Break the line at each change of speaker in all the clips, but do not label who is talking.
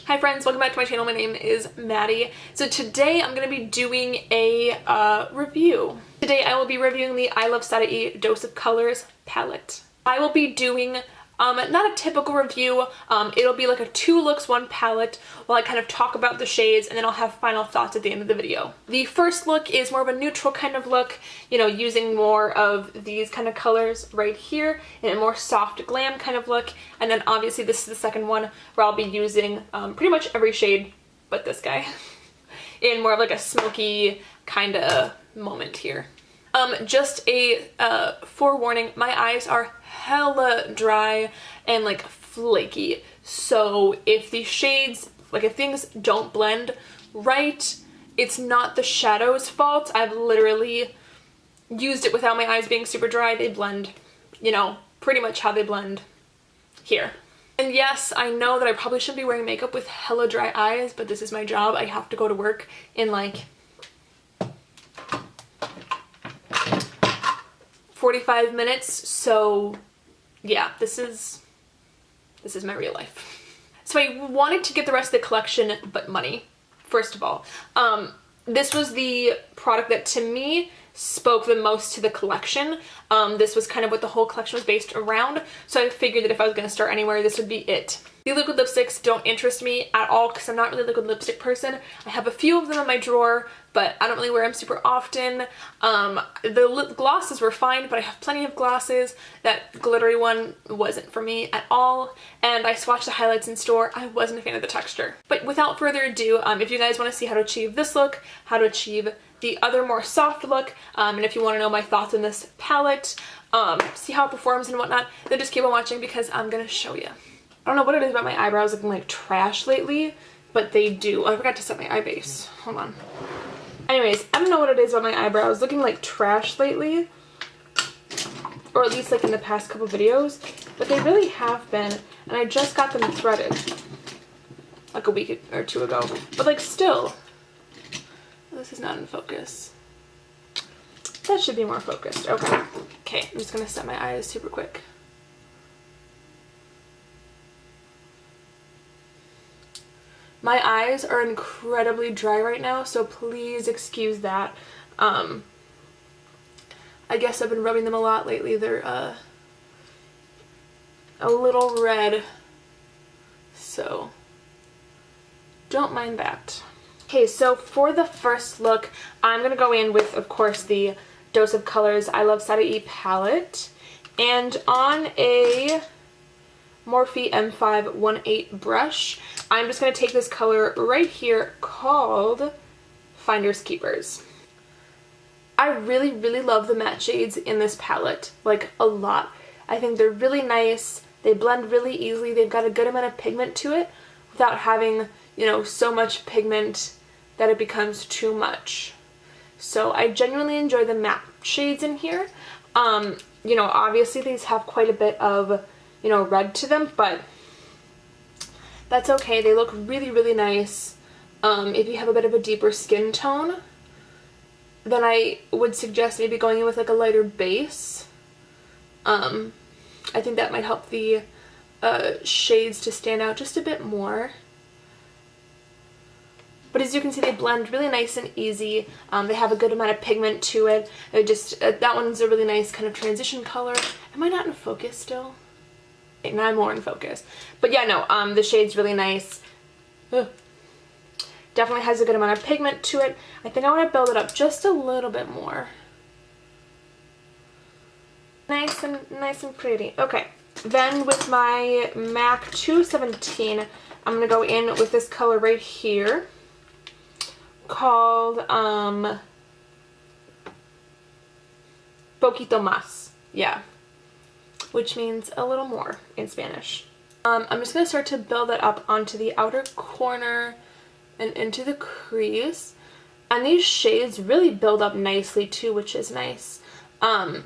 Hi friends, welcome back to my channel. My name is Maddie. So today I'm going to be doing a review. Today I will be reviewing the iluvsarahii Dose of Colors palette. I will be doing not a typical review. It'll be like a 2 looks 1 palette while I kind of talk about the shades, and then I'll have final thoughts at the end of the video. The first look is more of a neutral kind of look, you know, using more of these kind of colors right here in a more soft glam kind of look. And then obviously this is the second one where I'll be using pretty much every shade but this guy in more of like a smoky kind of moment here. Just a forewarning, my eyes are hella dry and like flaky, so if the shades, like if things don't blend right, it's not the shadow's fault. I've literally used it without my eyes being super dry. They blend, you know, pretty much how they blend here. And yes, I know that I probably shouldn't be wearing makeup with hella dry eyes, but this is my job. I have to go to work in like 45 minutes, so yeah, this is my real life. So I wanted to get the rest of the collection, but money, first of all. This was the product that to me spoke the most to the collection. This was kind of what the whole collection was based around, so I figured that if I was going to start anywhere, this would be it. The liquid lipsticks don't interest me at all because I'm not really a liquid lipstick person. I have a few of them in my drawer, but I don't really wear them super often. The lip glosses were fine, but I have plenty of glosses. That glittery one wasn't for me at all, and I swatched the highlights in store. I wasn't a fan of the texture. But without further ado, if you guys want to see how to achieve this look, how to achieve the other more soft look, and if you want to know my thoughts on this palette, see how it performs and whatnot, then just keep on watching because I'm gonna show you. I don't know what it is about my eyebrows looking like trash lately, but they do. Oh, I forgot to set my eye base. Hold on. Anyways, I don't know what it is about my eyebrows looking like trash lately, or at least like in the past couple videos, but they really have been, and I just got them threaded like a week or 2 ago, but like still, this is not in focus. That should be more focused. Okay. Okay, I'm just gonna set my eyes super quick. My eyes are incredibly dry right now, so please excuse that. I guess I've been rubbing them a lot lately. They're a little red, so don't mind that. Okay, so for the first look, I'm going to go in with, of course, the Dose of Colors iluvsarahii palette, and on a Morphe M518 brush, I'm just going to take this color right here called Finders Keepers. I really, really love the matte shades in this palette, like a lot. I think they're really nice, they blend really easily, they've got a good amount of pigment to it without having, you know, so much pigment that it becomes too much. So I genuinely enjoy the matte shades in here. You know, obviously these have quite a bit of, you know, red to them, but that's okay. They look really, really nice. If you have a bit of a deeper skin tone, then I would suggest maybe going in with like a lighter base. I think that might help the shades to stand out just a bit more. But as you can see, they blend really nice and easy. They have a good amount of pigment to it. That one's a really nice kind of transition color. Am I not in focus still? Okay, now I'm more in focus. But yeah, no, the shade's really nice. Ugh. Definitely has a good amount of pigment to it. I think I want to build it up just a little bit more. Nice and pretty. Okay, then with my MAC 217, I'm going to go in with this color right here called Poquito Más. Yeah. Which means a little more in Spanish. I'm just going to start to build that up onto the outer corner and into the crease. And these shades really build up nicely too, which is nice. You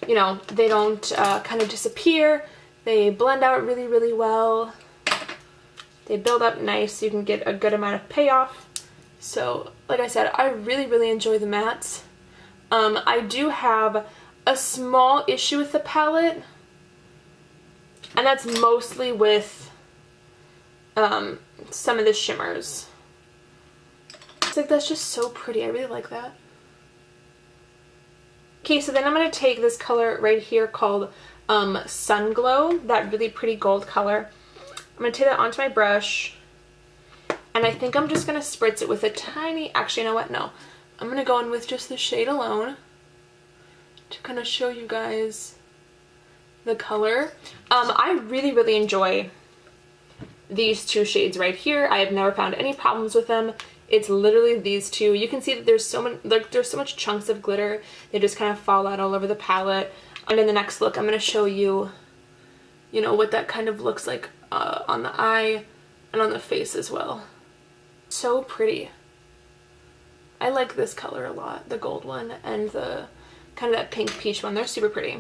know, they don't kind of disappear. They blend out really, really well. They build up nice so you can get a good amount of payoff. So, like I said, I really, really enjoy the mattes. I do have a small issue with the palette, and that's mostly with some of the shimmers. It's like, that's just so pretty. I really like that. Okay, so then I'm going to take this color right here called Sun Glow, that really pretty gold color. I'm going to take that onto my brush, and I think I'm just going to spritz it with a tiny, actually, you know what, no. I'm going to go in with just the shade alone to kind of show you guys the color. I really, really enjoy these two shades right here. I have never found any problems with them. It's literally these two. You can see that there's so much chunks of glitter. They just kind of fall out all over the palette. And in the next look, I'm going to show you, you know, what that kind of looks like on the eye and on the face as well. So pretty. I like this color a lot, the gold one and the kind of that pink peach one. They're super pretty.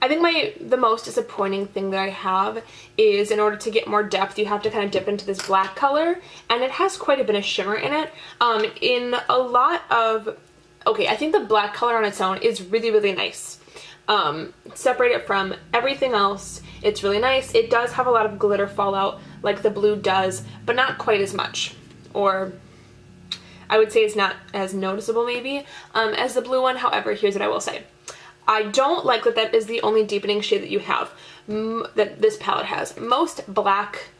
I think the most disappointing thing that I have is, in order to get more depth, you have to kind of dip into this black color, and it has quite a bit of shimmer in it. In a lot of, okay, I think the black color on its own is really, really nice. Separate it from everything else, it's really nice. It does have a lot of glitter fallout like the blue does, but not quite as much. Or I would say it's not as noticeable maybe as the blue one. However, here's what I will say. I don't like that that is the only deepening shade that you have, that this palette has. Most black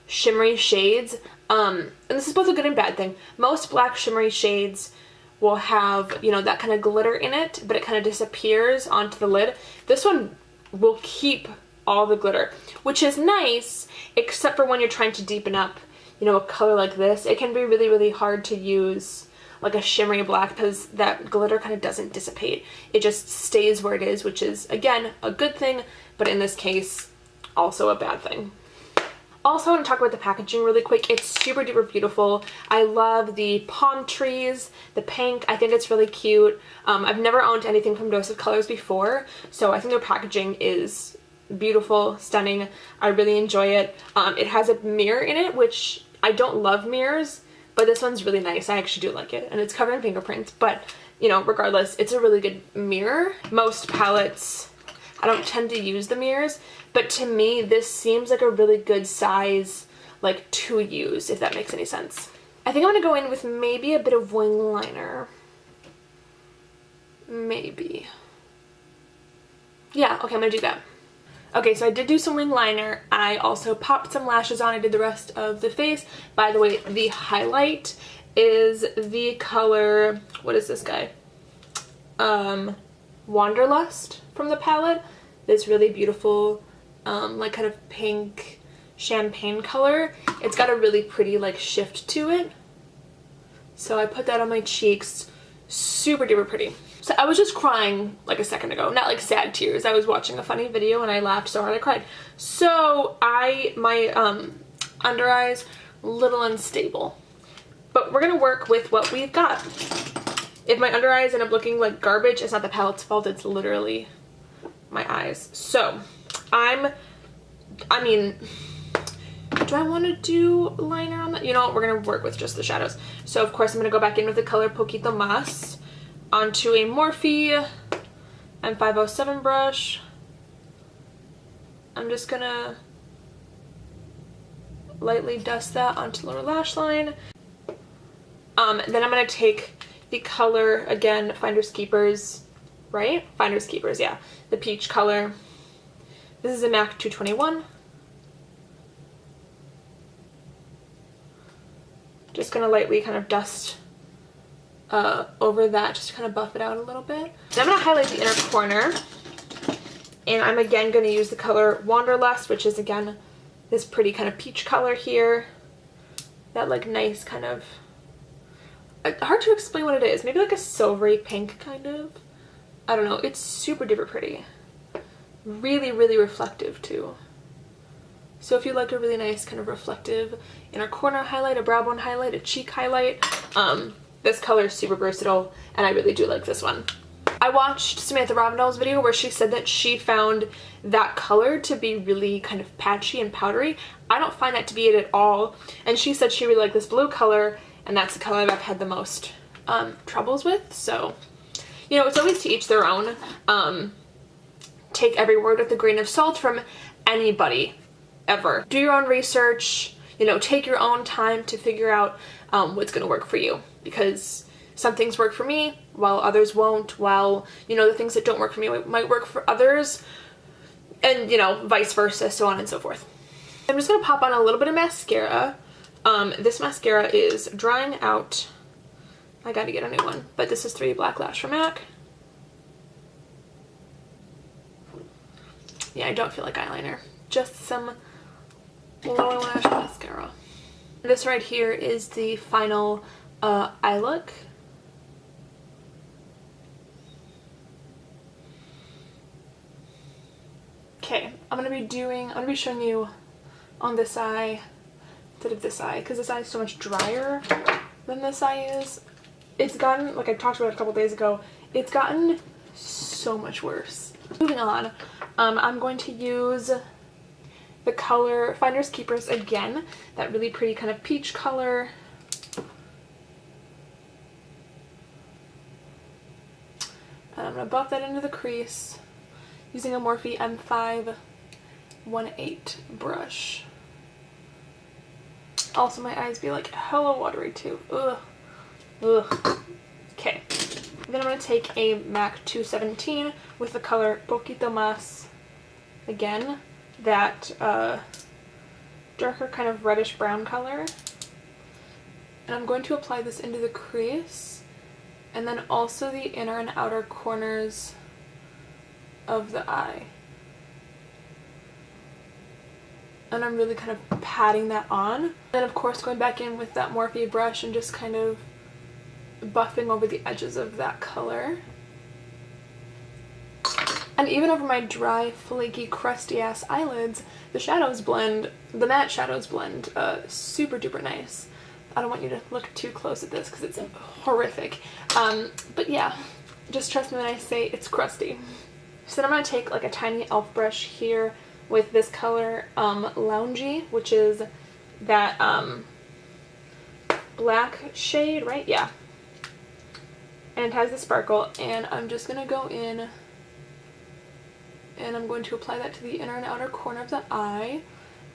shimmery shades, and this is both a good and bad thing, most black shimmery shades will have, you know, that kind of glitter in it, but it kind of disappears onto the lid. This one will keep all the glitter, which is nice, except for when you're trying to deepen up, you know, a color like this. It can be really, really hard to use like a shimmery black because that glitter kind of doesn't dissipate. It just stays where it is, which is, again, a good thing, but in this case, also a bad thing. Also, I want to talk about the packaging really quick. It's super duper beautiful. I love the palm trees, the pink. I think it's really cute. I've never owned anything from Dose of Colors before, so I think their packaging is beautiful, stunning. I really enjoy it. It has a mirror in it, which I don't love mirrors, but this one's really nice. I actually do like it, and it's covered in fingerprints, but, you know, regardless, it's a really good mirror. Most palettes, I don't tend to use the mirrors, but to me, this seems like a really good size, like, to use, if that makes any sense. I think I'm going to go in with maybe a bit of wing liner. Maybe. Yeah, okay, I'm going to do that. Okay, so I did do some wing liner. I also popped some lashes on. I did the rest of the face. By the way, the highlight is the color, what is this guy? Wanderlust from the palette. This really beautiful, like kind of pink champagne color. It's got a really pretty like shift to it. So I put that on my cheeks. Super duper pretty. So I was just crying like a second ago, not like sad tears. I was watching a funny video and I laughed so hard I cried. So my under eyes, a little unstable. But we're gonna work with what we've got. If my under eyes end up looking like garbage, it's not the palette's fault, it's literally my eyes. So I mean, do I want to do liner on that? You know what, we're gonna work with just the shadows. So of course I'm gonna go back in with the color Poquito Mas onto a Morphe M507 brush. I'm just gonna lightly dust that onto the lower lash line. Then I'm gonna take the color, again, Finders Keepers, right? Finders Keepers, yeah. The peach color. This is a MAC 221. Just gonna lightly kind of dust over that, just to kind of buff it out a little bit. Then I'm gonna highlight the inner corner. And I'm again gonna use the color Wanderlust, which is again this pretty kind of peach color here. That like nice kind of, hard to explain what it is. Maybe like a silvery pink kind of. I don't know. It's super duper pretty. Really, really reflective too. So if you like a really nice kind of reflective inner corner highlight, a brow bone highlight, a cheek highlight, this color is super versatile and I really do like this one. I watched Samantha Ravindell's video where she said that she found that color to be really kind of patchy and powdery. I don't find that to be it at all. And she said she really liked this blue color, and that's the color I've had the most troubles with. So, you know, it's always to each their own. Take every word with a grain of salt from anybody ever. Do your own research, you know, take your own time to figure out what's gonna work for you, because some things work for me while others won't, while, you know, the things that don't work for me might work for others, and, you know, vice versa, so on and so forth. I'm just gonna pop on a little bit of mascara. This mascara is drying out. I gotta get a new one, but this is 3 Black Lash from MAC. Yeah, I don't feel like eyeliner, just some lower lash mascara. This right here is the final eye look. Okay, I'm gonna be showing you on this eye instead of this eye, because this eye is so much drier than this eye is. It's gotten, like I talked about a couple days ago, it's gotten so much worse. Moving on, I'm going to use the color Finders Keepers again, that really pretty kind of peach color. And I'm going to buff that into the crease using a Morphe M518 brush. Also, my eyes be like hella watery too. Ugh. Ugh. Okay. Then I'm going to take a MAC 217 with the color Poquito Mas. Again, that darker kind of reddish brown color. And I'm going to apply this into the crease, and then also the inner and outer corners of the eye. And I'm really kind of patting that on. And then of course going back in with that Morphe brush and just kind of buffing over the edges of that color. And even over my dry, flaky, crusty ass eyelids, the shadows blend, the matte shadows blend super duper nice. I don't want you to look too close at this because it's horrific. But yeah, just trust me when I say it's crusty. So then I'm going to take like a tiny e.l.f. brush here with this color Loungy, which is that black shade, right? Yeah. And it has the sparkle, and I'm just going to go in and I'm going to apply that to the inner and outer corner of the eye.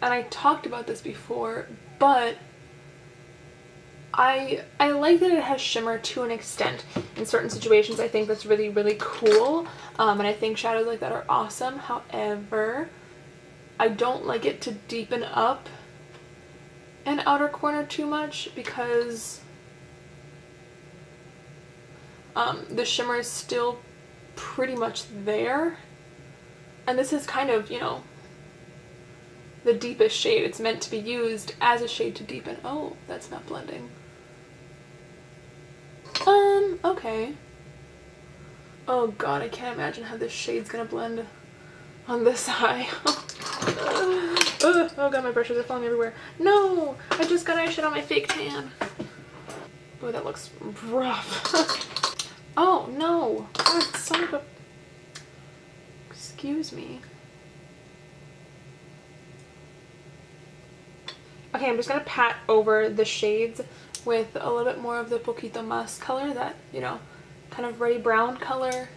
And I talked about this before, but I like that it has shimmer to an extent. In certain situations, I think that's really, really cool. And I think shadows like that are awesome. However, I don't like it to deepen up an outer corner too much, because the shimmer is still pretty much there. And this is kind of, you know, the deepest shade. It's meant to be used as a shade to deepen. Oh, that's not blending. Okay. Oh god, I can't imagine how this shade's gonna blend on this eye. Oh god, my brushes are falling everywhere. No! I just got eyeshadow on my fake tan. Oh, that looks rough. Oh no! God, son of a... Excuse me. Okay, I'm just gonna pat over the shades with a little bit more of the Poquito Mas color, that, you know, kind of reddy brown color.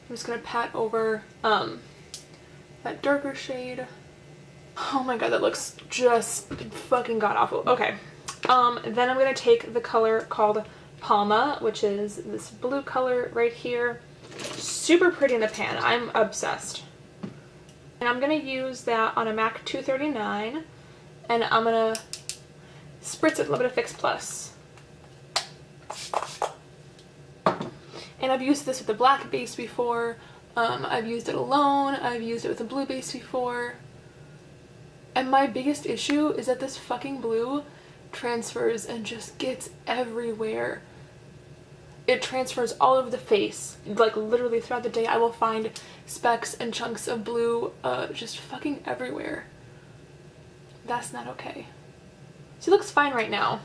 I'm just gonna pat over that darker shade. Oh my god, that looks just fucking god awful. Okay, then I'm gonna take the color called Palma, which is this blue color right here. Super pretty in the pan. I'm obsessed. And I'm gonna use that on a MAC 239, and I'm gonna spritz it with a little bit of Fix Plus. And I've used this with a black base before. I've used it alone. I've used it with a blue base before. And my biggest issue is that this fucking blue transfers and just gets everywhere. It transfers all over the face. Like literally throughout the day I will find specks and chunks of blue just fucking everywhere. That's not okay. She looks fine right now.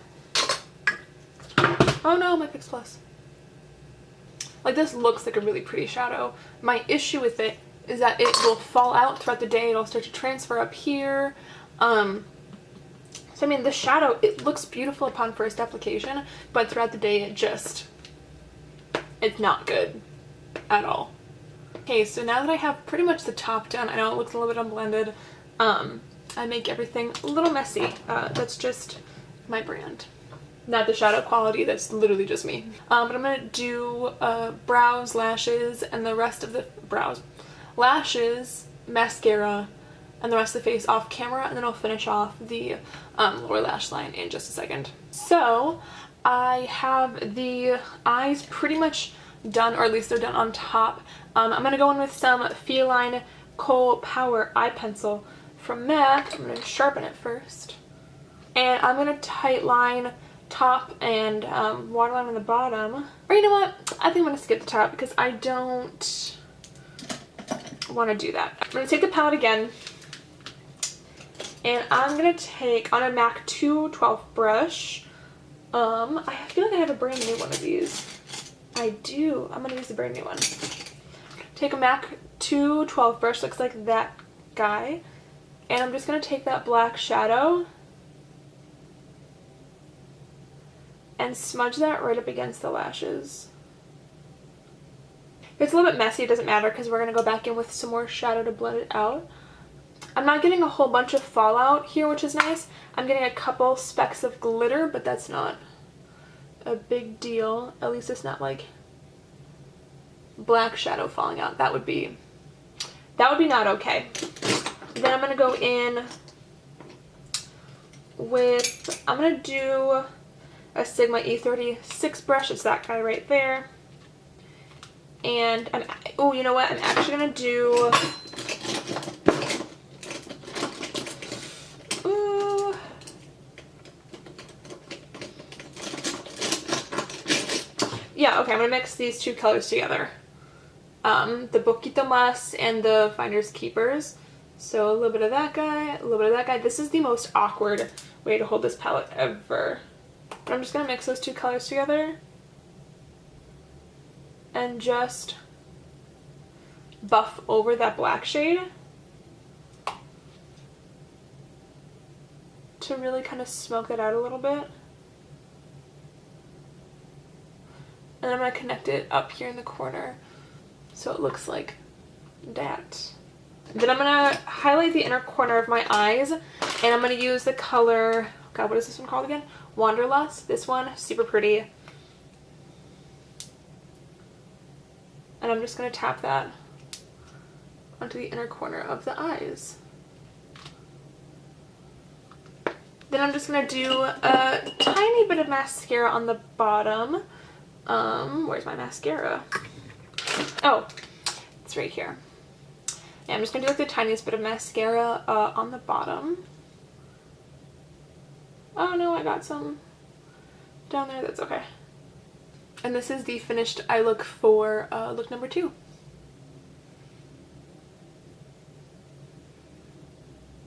Oh no, my Fix Plus. Like, this looks like a really pretty shadow. My issue with it is that it will fall out throughout the day. It'll start to transfer up here. So I mean, the shadow, it looks beautiful upon first application, but throughout the day it's not good at all. Okay, so now that I have pretty much the top done, I know it looks a little bit unblended, I make everything a little messy. That's just my brand. Not the shadow quality, that's literally just me. But I'm gonna do brows, lashes, and the rest of the brows, lashes, mascara, and the rest of the face off camera, and then I'll finish off the lower lash line in just a second. So I have the eyes pretty much done, or at least they're done on top. I'm gonna go in with some Feline Kohl Power eye pencil from MAC. I'm gonna sharpen it first, and I'm gonna tight line top and waterline on the bottom. Or you know what? I think I'm gonna skip the top because I don't want to do that. I'm gonna take the palette again, and I'm gonna take on a MAC 212 brush. I feel like I have a brand new one of these. I do. I'm gonna use the brand new one. Take a MAC 212 brush, looks like that guy, and I'm just gonna take that black shadow and smudge that right up against the lashes. If it's a little bit messy, it doesn't matter because we're going to go back in with some more shadow to blend it out. I'm not getting a whole bunch of fallout here, which is nice. I'm getting a couple specks of glitter, but that's not a big deal. At least it's not like black shadow falling out. That would be not okay. Then I'm going to go in with, I'm going to do a Sigma E36 brush. It's that guy right there. And oh, you know what? I'm actually gonna do yeah, okay, I'm gonna mix these two colors together. The Poquito Mas and the Finders Keepers. So a little bit of that guy, a little bit of that guy. This is the most awkward way to hold this palette ever. But I'm just going to mix those two colors together and just buff over that black shade to really kind of smoke it out a little bit. And I'm going to connect it up here in the corner so it looks like that. Then I'm going to highlight the inner corner of my eyes, and I'm going to use the color, God, what is this one called again? Wanderlust. This one, super pretty. And I'm just going to tap that onto the inner corner of the eyes. Then I'm just going to do a tiny bit of mascara on the bottom. Where's my mascara? Oh, it's right here. Yeah, I'm just going to do like the tiniest bit of mascara on the bottom. Oh no, I got some down there. That's okay. And this is the finished eye look for look number 2.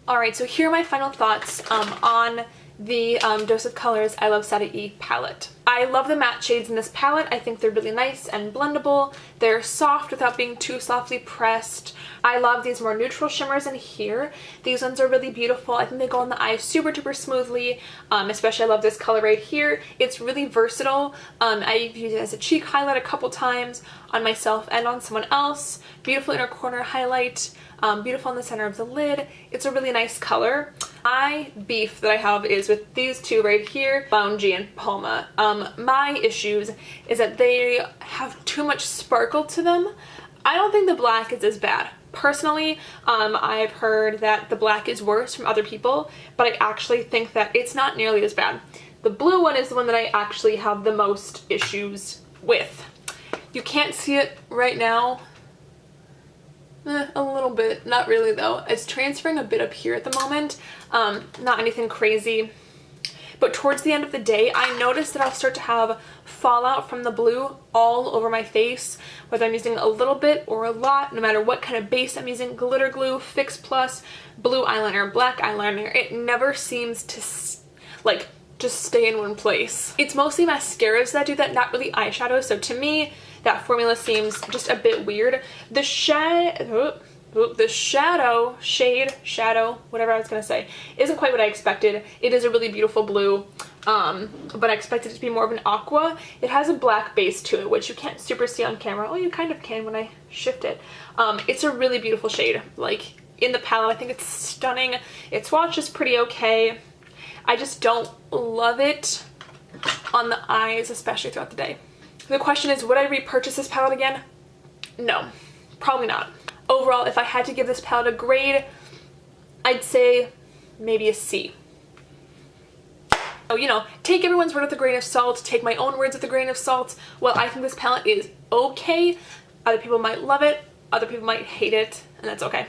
Alright, so here are my final thoughts on the Dose of Colors iluvsarahii palette. I love the matte shades in this palette. I think they're really nice and blendable. They're soft without being too softly pressed. I love these more neutral shimmers in here. These ones are really beautiful. I think they go on the eye super duper smoothly. Especially I love this color right here. It's really versatile. I've used it as a cheek highlight a couple times on myself and on someone else. Beautiful inner corner highlight. Beautiful in the center of the lid. It's a really nice color. My beef that I have is with these two right here, Loungy and Palma. My issues is that they have too much sparkle to them. I don't think the black is as bad. Personally, I've heard that the black is worse from other people, but I actually think that it's not nearly as bad. The blue one is the one that I actually have the most issues with. You can't see it right now. A little bit, not really though. It's transferring a bit up here at the moment. Not anything crazy. But towards the end of the day, I noticed that I'll start to have fallout from the blue all over my face, whether I'm using a little bit or a lot, no matter what kind of base I'm using, glitter glue, Fix Plus, blue eyeliner, black eyeliner, it never seems to like just stay in one place. It's mostly mascaras that do that, not really eyeshadows, so to me, that formula seems just a bit weird. The shadow, whatever I was gonna say, isn't quite what I expected. It is a really beautiful blue, but I expected it to be more of an aqua. It has a black base to it, which you can't super see on camera. Oh, you kind of can when I shift it. It's a really beautiful shade. Like, in the palette. I think it's stunning. Its swatch is pretty okay. I just don't love it on the eyes, especially throughout the day. The question is, would I repurchase this palette again? No, probably not. Overall, if I had to give this palette a grade, I'd say maybe a C. So, you know, take everyone's word with a grain of salt, take my own words with a grain of salt. Well, I think this palette is okay. Other people might love it, other people might hate it, and that's okay.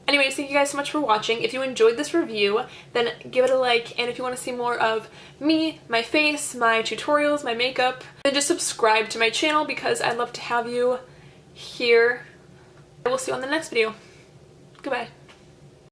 Anyways, thank you guys so much for watching. If you enjoyed this review, then give it a like, and if you want to see more of me, my face, my tutorials, my makeup, then just subscribe to my channel because I'd love to have you here. I will see you on the next video. Goodbye.